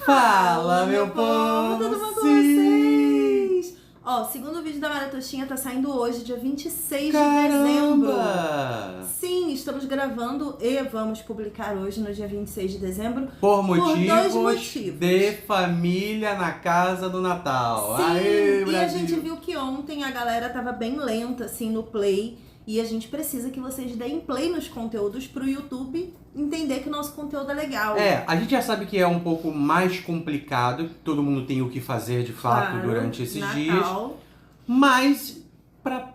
Fala, meu povo! Tudo bom com Sim! vocês? Ó, o segundo vídeo da Maratoxinha tá saindo hoje, dia 26 Caramba! de dezembro. Sim, estamos gravando e vamos publicar hoje, no dia 26 de dezembro. Por dois motivos de família na casa do Natal. Sim, Aê, e Brasil! a gente viu que ontem a galera tava bem lenta, assim, no play. E a gente precisa que vocês deem play nos conteúdos pro YouTube entender que o nosso conteúdo é legal. A gente já sabe que é um pouco mais complicado, todo mundo tem o que fazer de fato Claro, durante esses Natal. dias. Mas, pra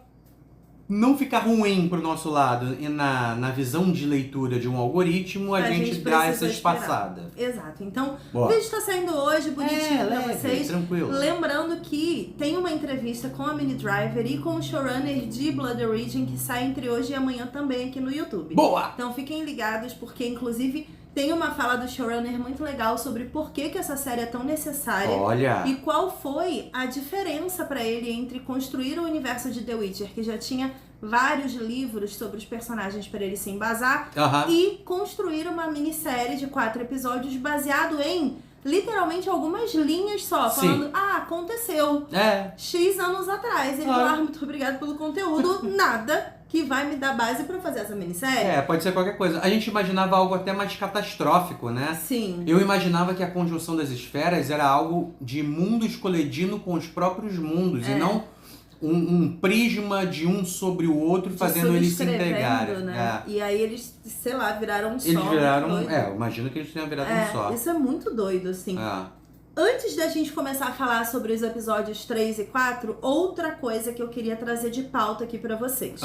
não ficar ruim pro nosso lado e na visão de leitura de um algoritmo, a gente dá essa precisa esperar. espaçada. Exato. Então, Boa. o vídeo tá saindo hoje, bonitinho pra leve, vocês. tranquilo. Lembrando que tem uma entrevista com a Minnie Driver e com o showrunner de Blood Origin que sai entre hoje e amanhã também aqui no YouTube. Boa! Então fiquem ligados, porque inclusive tem uma fala do showrunner muito legal sobre por que essa série é tão necessária. Olha! E qual foi a diferença pra ele entre construir o universo de The Witcher, que já tinha vários livros sobre os personagens para ele se embasar, e construir uma minissérie de 4 episódios baseado em literalmente algumas linhas só, falando, aconteceu X anos atrás. Ele falou, muito obrigado pelo conteúdo, nada que vai me dar base pra fazer essa minissérie. Pode ser qualquer coisa. A gente imaginava algo até mais catastrófico, né? Sim. Eu imaginava que a conjunção das esferas era algo de mundos colidindo com os próprios mundos, e não um prisma de um sobre o outro, fazendo eles se integrarem. Né? E aí eles, sei lá, viraram um só. Eles viraram, eu imagino que eles tenham virado um só. Isso é muito doido, assim. Antes da gente começar a falar sobre os episódios 3 e 4, outra coisa que eu queria trazer de pauta aqui pra vocês.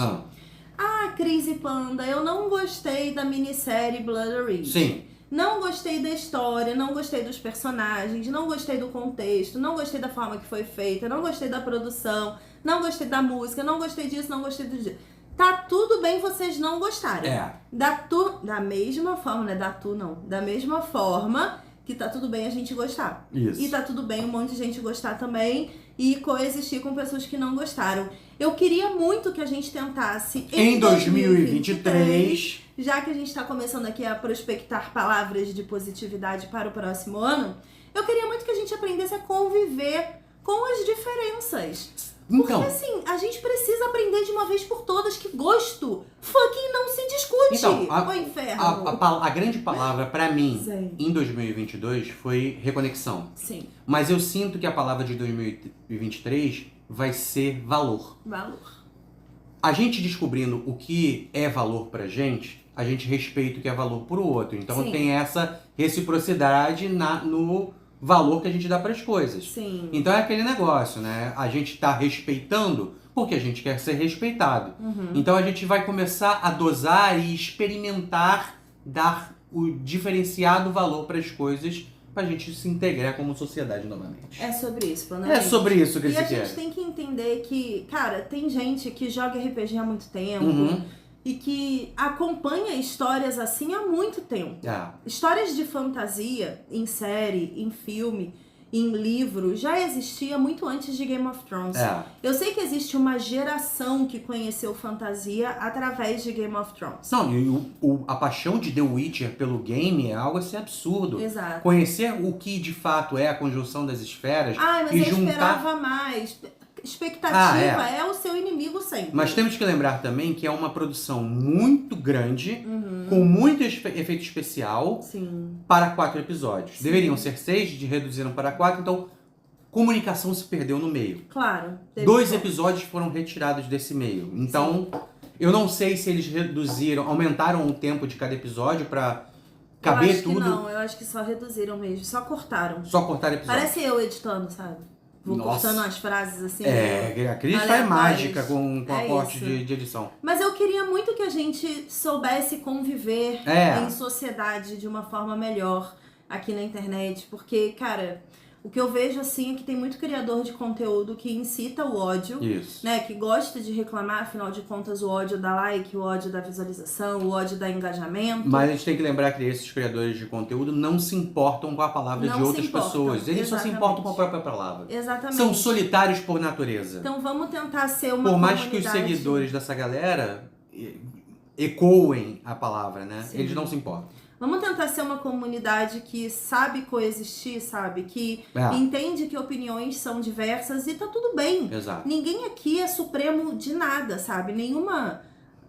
Cris e Panda, eu não gostei da minissérie Blood Origin. Sim. Não gostei da história, não gostei dos personagens, não gostei do contexto, não gostei da forma que foi feita, não gostei da produção, não gostei da música, não gostei disso, não gostei disso. Tá tudo bem vocês não gostarem. Da mesma forma, né? Da mesma forma que tá tudo bem a gente gostar. Isso. E tá tudo bem um monte de gente gostar também e coexistir com pessoas que não gostaram. Eu queria muito que a gente tentasse em 2023, já que a gente tá começando aqui a prospectar palavras de positividade para o próximo ano, eu queria muito que a gente aprendesse a conviver com as diferenças. Porque assim, a gente precisa aprender de uma vez por todas que gosto fucking não se discute. Então, o inferno. A grande palavra pra mim em 2022 foi reconexão. Sim. Mas eu sinto que a palavra de 2023 vai ser valor. Valor. A gente descobrindo o que é valor pra gente, a gente respeita o que é valor pro outro. Então tem essa reciprocidade no valor que a gente dá para as coisas. Sim. Então é aquele negócio, né? A gente tá respeitando porque a gente quer ser respeitado. Então a gente vai começar a dosar e experimentar dar o diferenciado valor para as coisas pra gente se integrar como sociedade novamente. É sobre isso, Panda. É sobre isso que eles querem. quer. E a gente tem que entender que, cara, tem gente que joga RPG há muito tempo e que acompanha histórias assim há muito tempo. Histórias de fantasia, em série, em filme, em livro, já existia muito antes de Game of Thrones. Eu sei que existe uma geração que conheceu fantasia através de Game of Thrones. Não, e a paixão de The Witcher pelo game é algo assim absurdo. Exato. Conhecer o que de fato é a conjunção das esferas mas e eu juntar... esperava mais. Expectativa é o seu inimigo sempre. Mas temos que lembrar também que é uma produção muito grande, com muito efeito especial, para 4 episódios. Deveriam ser 6, reduziram para 4, então comunicação se perdeu no meio. Claro. 2 episódios foram retirados desse meio. Então, eu não sei se eles aumentaram o tempo de cada episódio para caber tudo. Eu acho que só reduziram mesmo, só cortaram. Só cortaram episódio. Parece eu editando, sabe? Vou cortando as frases assim. A Cris faz mágica com a corte de edição. Mas eu queria muito que a gente soubesse conviver em sociedade de uma forma melhor aqui na internet. Porque, cara, o que eu vejo assim é que tem muito criador de conteúdo que incita o ódio, né? Que gosta de reclamar, afinal de contas, o ódio dá like, o ódio da visualização, o ódio dá engajamento. Mas a gente tem que lembrar que esses criadores de conteúdo não se importam com a palavra de outras pessoas. Eles só se importam com a própria palavra. Exatamente. São solitários por natureza. Então vamos tentar ser uma Por mais que os seguidores dessa galera ecoem a palavra, né? Eles não se importam. Vamos tentar ser uma comunidade que sabe coexistir, sabe? Que entende que opiniões são diversas e tá tudo bem. Exato. Ninguém aqui é supremo de nada, sabe? Nenhuma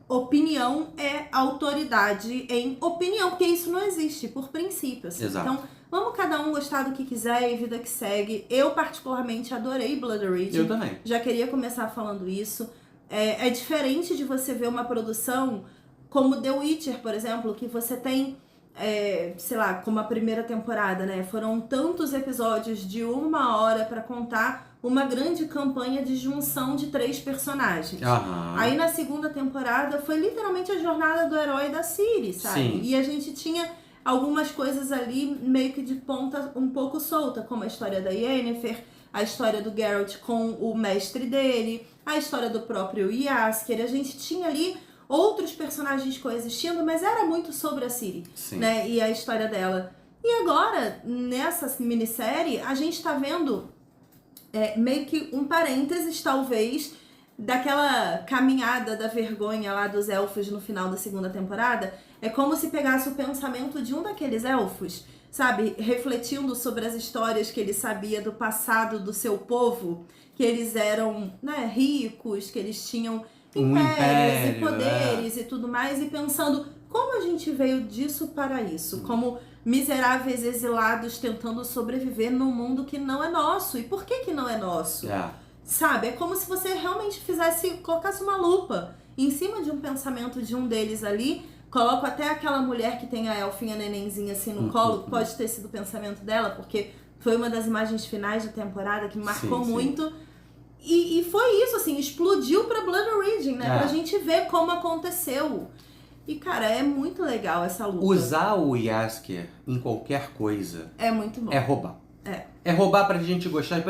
opinião é autoridade em opinião, porque isso não existe, por princípio. Assim. Exato. Então, vamos cada um gostar do que quiser e vida que segue. Eu, particularmente, adorei Blood Origin. Eu também. Já queria começar falando isso. É diferente de você ver uma produção como The Witcher, por exemplo, que você tem, sei lá, como a primeira temporada, né? Foram tantos episódios de 1 hora pra contar uma grande campanha de junção de 3 personagens. Aí na segunda temporada foi literalmente a jornada do herói da Ciri, sabe? Sim. E a gente tinha algumas coisas ali meio que de ponta um pouco solta, como a história da Yennefer, a história do Geralt com o mestre dele, a história do próprio Jaskier. A gente tinha ali outros personagens coexistindo, mas era muito sobre a Ciri, né? E a história dela. E agora, nessa minissérie, a gente tá vendo meio que um parênteses, talvez, daquela caminhada da vergonha lá dos elfos no final da segunda temporada. É como se pegasse o pensamento de um daqueles elfos, sabe? Refletindo sobre as histórias que ele sabia do passado do seu povo, que eles eram, né, ricos, que eles tinham impérios e poderes e tudo mais, e pensando como a gente veio disso para isso, como miseráveis exilados tentando sobreviver num mundo que não é nosso. E por que não é nosso? Sabe? É como se você realmente colocasse uma lupa em cima de um pensamento de um deles ali. Coloco até aquela mulher que tem a elfinha nenenzinha assim no colo, pode ter sido o pensamento dela, porque foi uma das imagens finais da temporada que me marcou muito. E foi isso, assim, explodiu pra Blood Origin, né? Pra gente ver como aconteceu. E, cara, é muito legal essa luta. Usar o Jaskier em qualquer coisa é muito bom. É roubar. É roubar pra gente gostar.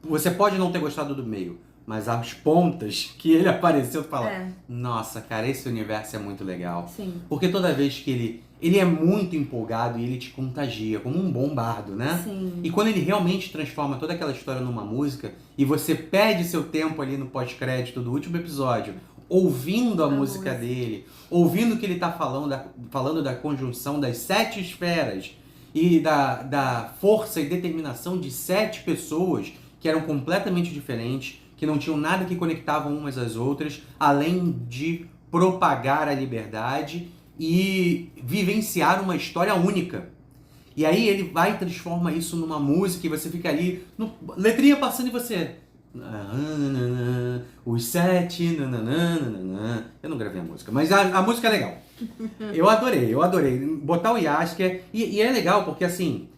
Você pode não ter gostado do meio, mas as pontas que ele apareceu, tu fala, nossa, cara, esse universo é muito legal. Sim. Porque toda vez que ele é muito empolgado e ele te contagia, como um bom bardo, né? Sim. E quando ele realmente transforma toda aquela história numa música, e você perde seu tempo ali no pós-crédito do último episódio, ouvindo a música dele, ouvindo o que ele tá falando da conjunção das 7 esferas e da força e determinação de 7 pessoas que eram completamente diferentes, que não tinham nada que conectavam umas às outras, além de propagar a liberdade e vivenciar uma história única. E aí ele vai e transforma isso numa música e você fica ali, letrinha passando e você... Os 7... Eu não gravei a música, mas a música é legal. Eu adorei. Botar o Jaskier... E é legal porque, assim,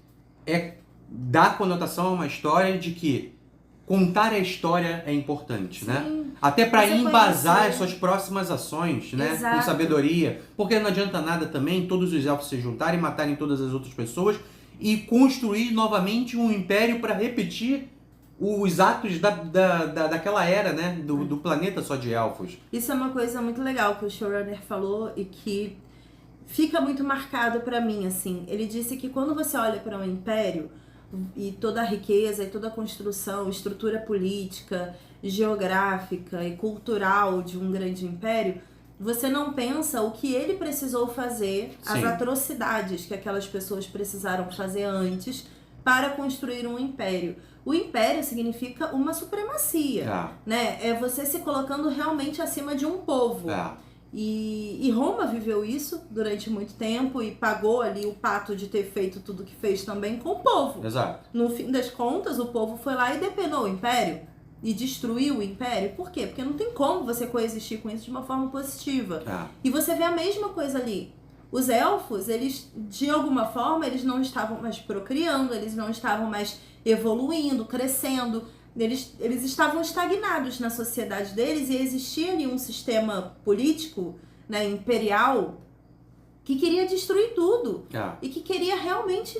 dá conotação a uma história de que contar a história é importante, né? Até para embasar as suas próximas ações, né? Exato. Com sabedoria. Porque não adianta nada também todos os elfos se juntarem, matarem todas as outras pessoas e construir novamente um império para repetir os atos daquela era, né? Do planeta só de elfos. Isso é uma coisa muito legal que o showrunner falou e que fica muito marcado pra mim, assim. Ele disse que quando você olha para um império e toda a riqueza e toda a construção, estrutura política, geográfica e cultural de um grande império, você não pensa o que ele precisou fazer, as atrocidades que aquelas pessoas precisaram fazer antes para construir um império. O império significa uma supremacia, né? É você se colocando realmente acima de um povo. E Roma viveu isso durante muito tempo e pagou ali o pato de ter feito tudo que fez também com o povo. Exato. No fim das contas, o povo foi lá e depenou o império e destruiu o império. Por quê? Porque não tem como você coexistir com isso de uma forma positiva. E você vê a mesma coisa ali. Os elfos, eles, de alguma forma, eles não estavam mais procriando, eles não estavam mais evoluindo, crescendo. Eles estavam estagnados na sociedade deles e existia ali um sistema político, né, imperial, que queria destruir tudo. E que queria realmente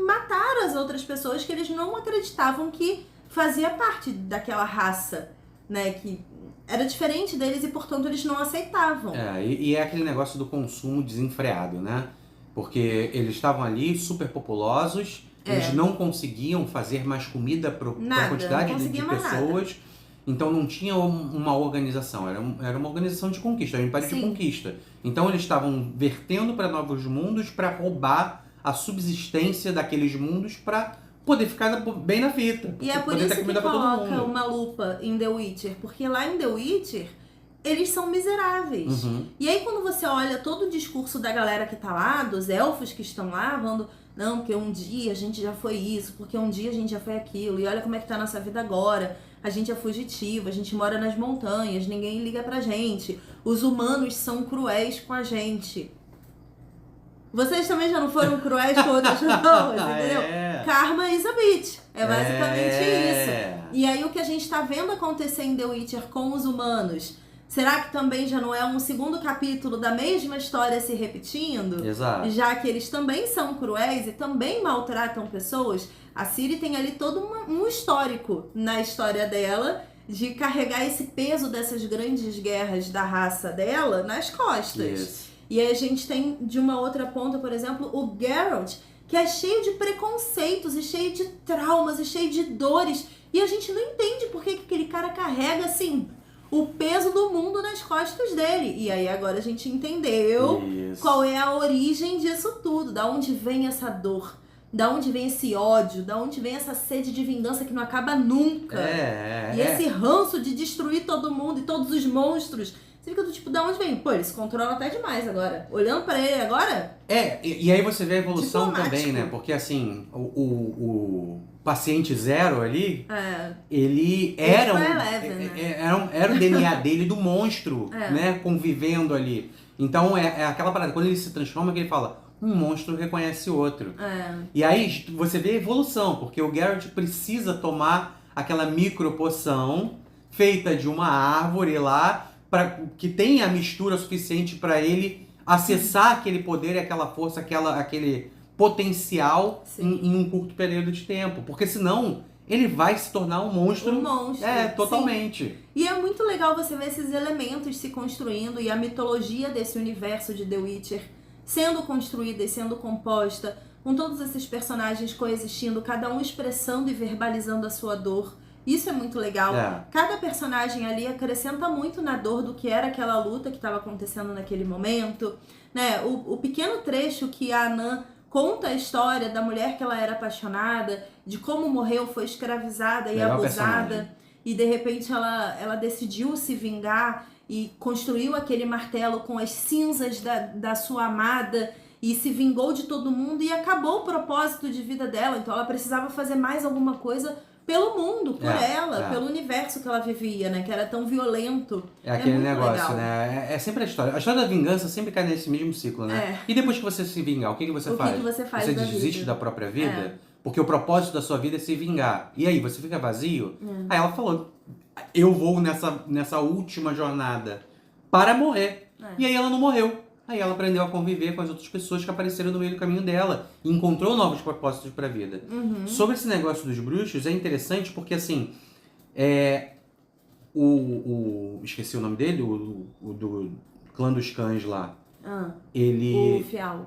matar as outras pessoas que eles não acreditavam que fazia parte daquela raça, né, que era diferente deles e, portanto, eles não aceitavam. E é aquele negócio do consumo desenfreado, né? Porque eles estavam ali super populosos, eles não conseguiam fazer mais comida para a quantidade de pessoas. Então não tinha uma organização, era uma organização de conquista, era um império de conquista. Então eles estavam vertendo para novos mundos para roubar a subsistência daqueles mundos para poder ficar bem na fita. E é por isso que coloca uma lupa em The Witcher, porque lá em The Witcher eles são miseráveis. E aí quando você olha todo o discurso da galera que tá lá, dos elfos que estão lá, falando, não, porque um dia a gente já foi isso, porque um dia a gente já foi aquilo, e olha como é que tá a nossa vida agora, a gente é fugitivo, a gente mora nas montanhas, ninguém liga pra gente, os humanos são cruéis com a gente. Vocês também já não foram cruéis com outras pessoas, entendeu? Karma is a bitch. É basicamente isso. E aí o que a gente tá vendo acontecer em The Witcher com os humanos, será que também já não é um segundo capítulo da mesma história se repetindo? Exato. Já que eles também são cruéis e também maltratam pessoas, a Ciri tem ali todo um histórico na história dela de carregar esse peso dessas grandes guerras da raça dela nas costas. Isso. E aí a gente tem, de uma outra ponta, por exemplo, o Geralt, que é cheio de preconceitos e cheio de traumas e cheio de dores. E a gente não entende por que aquele cara carrega, assim, o peso do mundo nas costas dele. E aí agora a gente entendeu qual é a origem disso tudo. Da onde vem essa dor, da onde vem esse ódio, da onde vem essa sede de vingança que não acaba nunca. E esse ranço de destruir todo mundo e todos os monstros. Você fica do tipo, da onde vem? Pô, ele se controla até demais agora. Olhando pra ele agora... E aí você vê a evolução diplomático também, né? Porque assim, o paciente zero ali, ele era o DNA dele do monstro, né? Convivendo ali. Então é aquela parada, quando ele se transforma, que ele fala, um monstro reconhece outro. E aí você vê a evolução, porque o Geralt precisa tomar aquela micro poção feita de uma árvore lá, que tenha a mistura suficiente para ele acessar aquele poder, aquela força, aquele potencial em um curto período de tempo. Porque senão ele vai se tornar um monstro. Totalmente. Sim. E é muito legal você ver esses elementos se construindo e a mitologia desse universo de The Witcher sendo construída e sendo composta, com todos esses personagens coexistindo, cada um expressando e verbalizando a sua dor. Isso é muito legal. Cada personagem ali acrescenta muito na dor do que era aquela luta que estava acontecendo naquele momento, né? O pequeno trecho que a Anã conta a história da mulher que ela era apaixonada, de como morreu, foi escravizada e abusada, e de repente ela decidiu se vingar e construiu aquele martelo com as cinzas da sua amada e se vingou de todo mundo e acabou o propósito de vida dela. Então ela precisava fazer mais alguma coisa pelo mundo, por ela, pelo universo que ela vivia, né? Que era tão violento. Aquele negócio, legal. Né? É sempre a história. A história da vingança sempre cai nesse mesmo ciclo, né? E depois que você se vingar, o que você faz? O que você faz Você da desiste vida? da própria vida? Porque o propósito da sua vida é se vingar. E aí, você fica vazio? Aí ela falou, eu vou nessa última jornada para morrer. E aí ela não morreu. Aí ela aprendeu a conviver com as outras pessoas que apareceram no meio do caminho dela e encontrou novos propósitos para a vida. Sobre esse negócio dos bruxos, é interessante porque, assim, esqueci o nome dele, o do clã dos cães lá.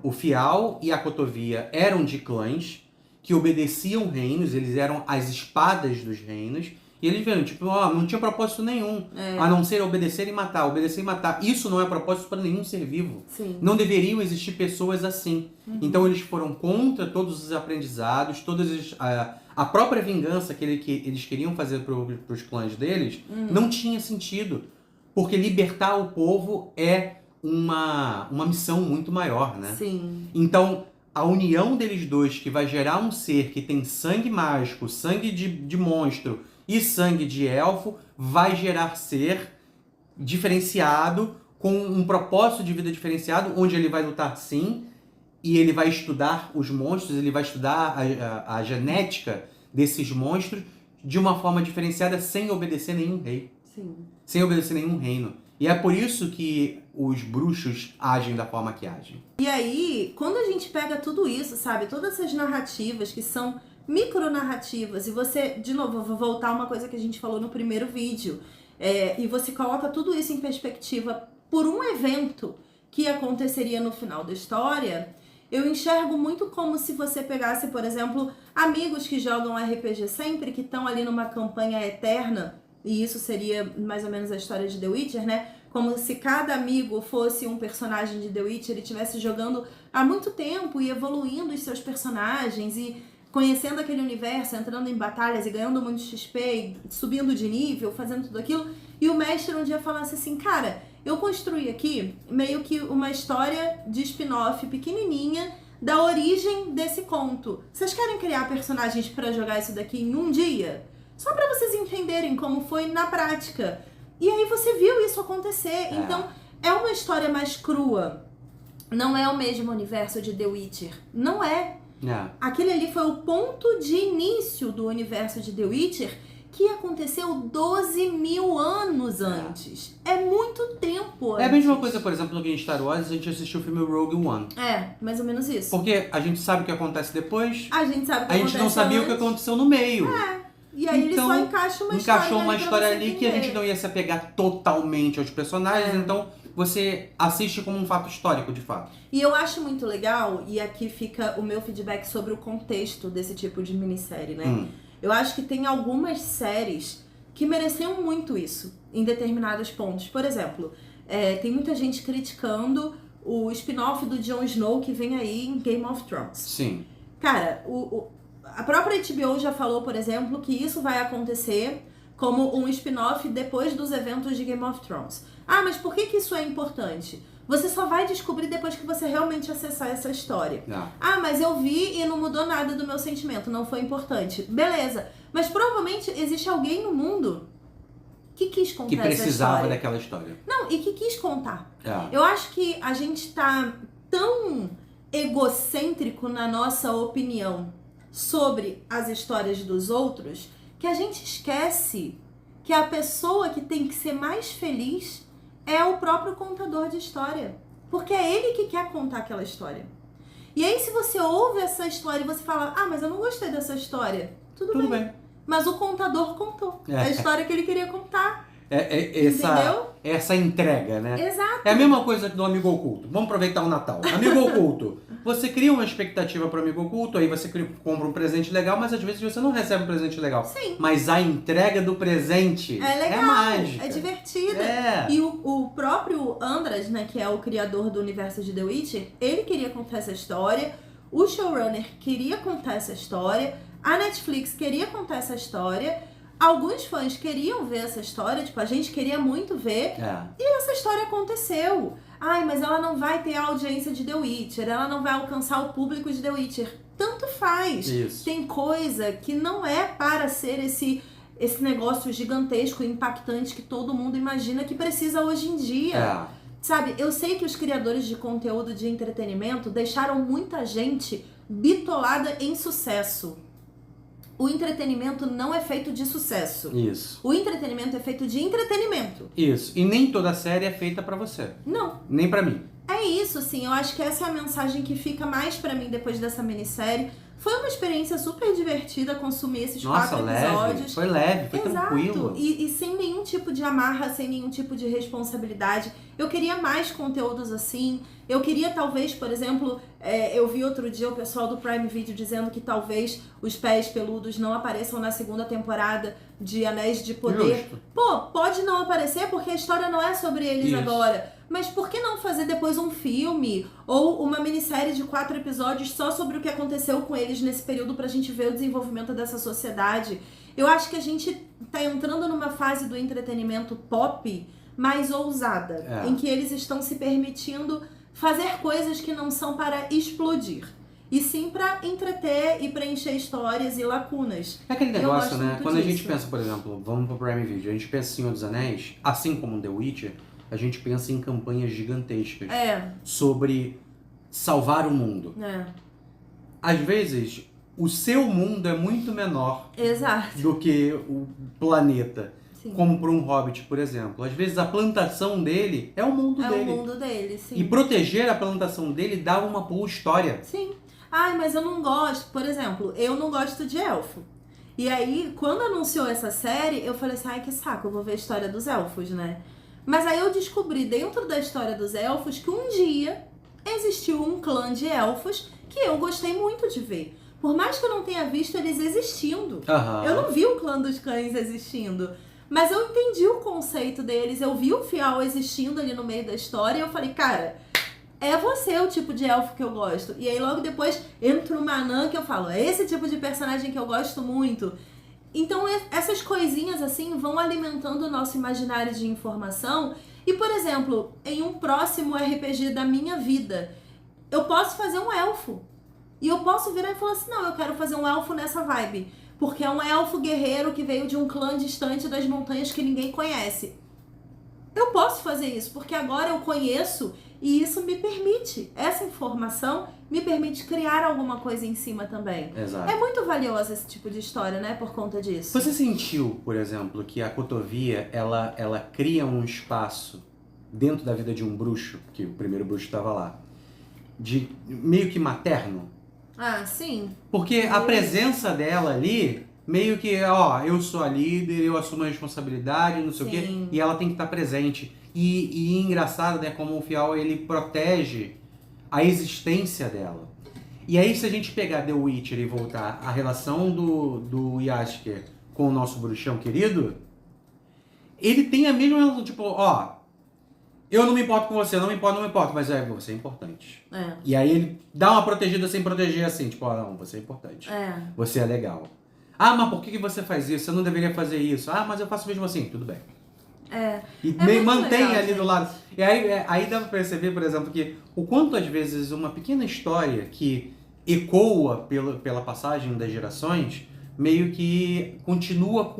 O Fial e a Cotovia eram de clãs que obedeciam reinos, eles eram as espadas dos reinos. E eles viram, tipo, não tinha propósito nenhum, a não ser obedecer e matar, obedecer e matar. Isso não é propósito para nenhum ser vivo. Não deveriam existir pessoas assim. Então eles foram contra todos os aprendizados, a própria vingança que eles queriam fazer para os clãs deles, não tinha sentido. Porque libertar o povo é uma missão muito maior, né? Então, a união deles dois, que vai gerar um ser que tem sangue mágico, sangue de monstro e sangue de elfo, vai gerar ser diferenciado, com um propósito de vida diferenciado, onde ele vai lutar sim, e ele vai estudar os monstros, ele vai estudar a genética desses monstros de uma forma diferenciada, sem obedecer nenhum rei. Sem obedecer nenhum reino. E é por isso que os bruxos agem da forma que agem. E aí, quando a gente pega tudo isso, sabe? Todas essas narrativas que são micronarrativas, e você, de novo, eu vou voltar a uma coisa que a gente falou no primeiro vídeo, e você coloca tudo isso em perspectiva por um evento que aconteceria no final da história, eu enxergo muito como se você pegasse, por exemplo, amigos que jogam RPG sempre, que estão ali numa campanha eterna, e isso seria mais ou menos a história de The Witcher, né? Como se cada amigo fosse um personagem de The Witcher, ele estivesse jogando há muito tempo e evoluindo os seus personagens e conhecendo aquele universo, entrando em batalhas e ganhando muito XP, e subindo de nível, fazendo tudo aquilo. E o mestre um dia falasse assim, cara, eu construí aqui meio que uma história de spin-off pequenininha da origem desse conto. Vocês querem criar personagens pra jogar isso daqui em um dia? Só pra vocês entenderem como foi na prática. E aí você viu isso acontecer. Então, é uma história mais crua. Não é o mesmo universo de The Witcher. Não é. Aquele ali foi o ponto de início do universo de The Witcher, que aconteceu 12 mil anos antes. É muito tempo antes. É a mesma coisa, por exemplo, no Star Wars, a gente assistiu o filme Rogue One. É, mais ou menos isso. Porque a gente sabe o que acontece depois. A gente sabe o que acontece A gente não sabia antes. O que aconteceu no meio. E aí então, ele só encaixa uma encaixou uma história ali que a gente não ia se apegar totalmente aos personagens, então você assiste como um fato histórico, de fato. E eu acho muito legal, e aqui fica o meu feedback sobre o contexto desse tipo de minissérie, né? Eu acho que tem algumas séries que mereciam muito isso, em determinados pontos. Por exemplo, tem muita gente criticando o spin-off do Jon Snow que vem aí em Game of Thrones. Sim. Cara, a própria HBO já falou, por exemplo, que isso vai acontecer como um spin-off depois dos eventos de Game of Thrones. Ah, mas por que isso é importante? Você só vai descobrir depois que você realmente acessar essa história. Ah, mas eu vi e não mudou nada do meu sentimento, não foi importante. Beleza, mas provavelmente existe alguém no mundo que quis contar essa história. Que precisava daquela história. Não, e que quis contar. Eu acho que a gente tá tão egocêntrico na nossa opinião sobre as histórias dos outros, que a gente esquece que a pessoa que tem que ser mais feliz é o próprio contador de história. Porque é ele que quer contar aquela história. E aí, se você ouve essa história e você fala, ah, mas eu não gostei dessa história, tudo bem. Mas o contador contou a história que ele queria contar. Entendeu? Essa entrega, né? Exato. É a mesma coisa do Amigo Oculto. Vamos aproveitar o Natal. Amigo Oculto. Você cria uma expectativa para o Amigo Oculto, aí você compra um presente legal, mas às vezes você não recebe um presente legal. Sim. Mas a entrega do presente é legal, mágica. É divertida. E o próprio Andras, né, que é o criador do universo de The Witcher, ele queria contar essa história, o showrunner queria contar essa história, a Netflix queria contar essa história, alguns fãs queriam ver essa história, tipo, a gente queria muito ver, e essa história aconteceu. Ai, mas ela não vai ter a audiência de The Witcher, ela não vai alcançar o público de The Witcher. Tanto faz. Isso. Tem coisa que não é para ser esse negócio gigantesco, impactante que todo mundo imagina que precisa hoje em dia. Sabe, eu sei que os criadores de conteúdo de entretenimento deixaram muita gente bitolada em sucesso. O entretenimento não é feito de sucesso. Isso. O entretenimento é feito de entretenimento. Isso. E nem toda série é feita pra você. Não. Nem pra mim. É isso, assim. Eu acho que essa é a mensagem que fica mais pra mim depois dessa minissérie. Foi uma experiência super divertida consumir esses 4 episódios. Foi leve, foi tranquilo. E sem nenhum tipo de amarra, sem nenhum tipo de responsabilidade. Eu queria mais conteúdos assim. Eu queria talvez, por exemplo, eu vi outro dia o pessoal do Prime Video dizendo que talvez os pés peludos não apareçam na segunda temporada de Anéis de Poder. Justo. Pô, pode não aparecer porque a história não é sobre eles agora. Mas por que não fazer depois um filme ou uma minissérie de 4 episódios só sobre o que aconteceu com eles nesse período pra gente ver o desenvolvimento dessa sociedade? Eu acho que a gente tá entrando numa fase do entretenimento pop mais ousada, em que eles estão se permitindo fazer coisas que não são para explodir, e sim para entreter e preencher histórias e lacunas. É aquele negócio, né? Quando a gente pensa, por exemplo, vamos pro Prime Video, a gente pensa em Senhor dos Anéis, assim como The Witcher, a gente pensa em campanhas gigantescas sobre salvar o mundo. Às vezes, o seu mundo é muito menor do que o planeta. Sim. Como para um hobbit, por exemplo. Às vezes a plantação dele é o mundo dele. É o mundo dele, sim. E proteger a plantação dele dá uma boa história. Sim. Ai, mas eu não gosto. Por exemplo, eu não gosto de elfo. E aí, quando anunciou essa série, eu falei assim, ai, que saco, eu vou ver a história dos elfos, né? Mas aí eu descobri dentro da história dos elfos que um dia existiu um clã de elfos que eu gostei muito de ver. Por mais que eu não tenha visto eles existindo. Eu não vi o clã dos cães existindo. Mas eu entendi o conceito deles, eu vi o Fial existindo ali no meio da história e eu falei, cara, é você o tipo de elfo que eu gosto. E aí logo depois entro no Anã que eu falo, é esse tipo de personagem que eu gosto muito. Então essas coisinhas assim vão alimentando o nosso imaginário de informação. E por exemplo, em um próximo RPG da minha vida, eu posso fazer um elfo. E eu posso virar e falar assim, não, eu quero fazer um elfo nessa vibe. Porque é um elfo guerreiro que veio de um clã distante das montanhas que ninguém conhece. Eu posso fazer isso, porque agora eu conheço e isso me permite, essa informação me permite criar alguma coisa em cima também. Exato. É muito valioso esse tipo de história, né, por conta disso. Você sentiu, por exemplo, que a Cotovia, ela cria um espaço dentro da vida de um bruxo, que o primeiro bruxo estava lá, de meio que materno? Ah, sim. Porque a presença dela ali, meio que, ó, eu sou a líder, eu assumo a responsabilidade, não sei o quê, e ela tem que estar presente. E engraçado, né, como o Fial, ele protege a existência dela. E aí, se a gente pegar The Witcher e voltar à relação do Jaskier com o nosso bruxão querido, ele tem a mesma relação, tipo, ó, eu não me importo com você, não me importo, mas você é importante. É. E aí ele dá uma protegida sem proteger assim, tipo, ó, não, você é importante. É. Você é legal. Ah, mas por que você faz isso? Você não deveria fazer isso. Ah, mas eu faço mesmo assim, tudo bem. E mantém legal, ali gente. Do lado. E aí dá pra perceber, por exemplo, que o quanto às vezes uma pequena história que ecoa pela passagem das gerações, meio que continua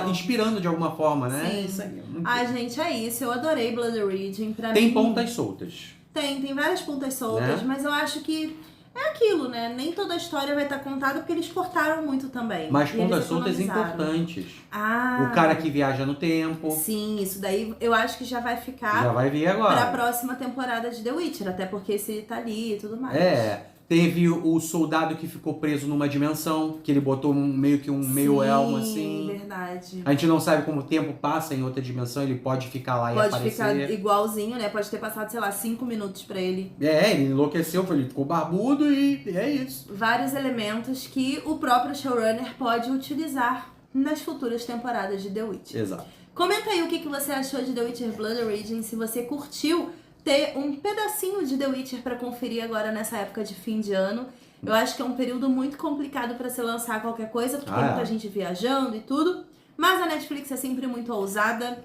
inspirando de alguma forma, né? Sim. Isso aí é muito gente, é isso. Eu adorei Blood Origin. Tem pontas soltas. Tem várias pontas soltas, né? Mas eu acho que é aquilo, né? Nem toda a história vai estar contada porque eles cortaram muito também. Mas pontas soltas importantes. O cara que viaja no tempo. Sim, isso daí eu acho que já vai ficar. Já vai vir agora. Pra próxima temporada de The Witcher, até porque esse tá ali e tudo mais. Teve o soldado que ficou preso numa dimensão, que ele botou meio elmo assim. Sim, verdade. A gente não sabe como o tempo passa em outra dimensão, ele pode ficar lá e aparecer. Pode ficar igualzinho, né? Pode ter passado, sei lá, 5 minutos pra ele. Ele enlouqueceu, ele ficou barbudo e é isso. Vários elementos que o próprio showrunner pode utilizar nas futuras temporadas de The Witcher. Exato. Comenta aí o que você achou de The Witcher Blood Origin, se você curtiu ter um pedacinho de The Witcher pra conferir agora nessa época de fim de ano. Eu acho que é um período muito complicado pra se lançar qualquer coisa, porque tem muita gente viajando e tudo. Mas a Netflix é sempre muito ousada.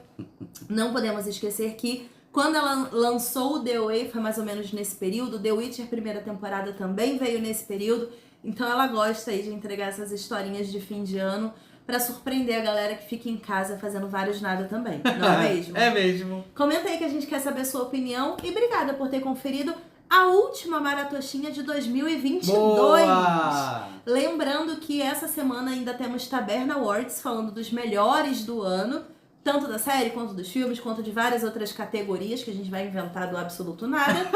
Não podemos esquecer que quando ela lançou o The Way, foi mais ou menos nesse período. The Witcher primeira temporada também veio nesse período. Então ela gosta aí de entregar essas historinhas de fim de ano pra surpreender a galera que fica em casa fazendo vários nada também, não é mesmo? É mesmo. Comenta aí que a gente quer saber a sua opinião e obrigada por ter conferido a última Maratoshinha de 2022. Boa! Lembrando que essa semana ainda temos Taberna Awards falando dos melhores do ano, tanto da série, quanto dos filmes, quanto de várias outras categorias que a gente vai inventar do absoluto nada.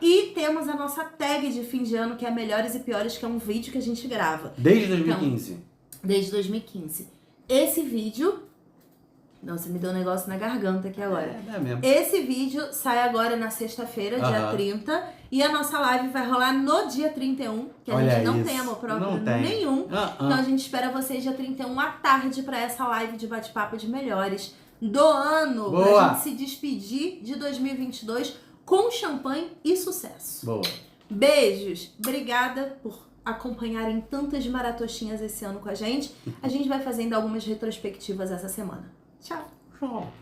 E temos a nossa tag de fim de ano, que é Melhores e Piores, que é um vídeo que a gente grava. Desde 2015. Então, desde 2015. Esse vídeo... Nossa, me deu um negócio na garganta aqui agora. É mesmo. Esse vídeo sai agora na sexta-feira, dia 30. E a nossa live vai rolar no dia 31. Que a gente não tem amor próprio nenhum. Então a gente espera vocês dia 31 à tarde pra essa live de bate-papo de melhores do ano. Boa. Pra gente se despedir de 2022 com champanhe e sucesso. Boa. Beijos. Obrigada por acompanharem tantas maratoshinhas esse ano com a gente. A gente vai fazendo algumas retrospectivas essa semana. Tchau. Tchau.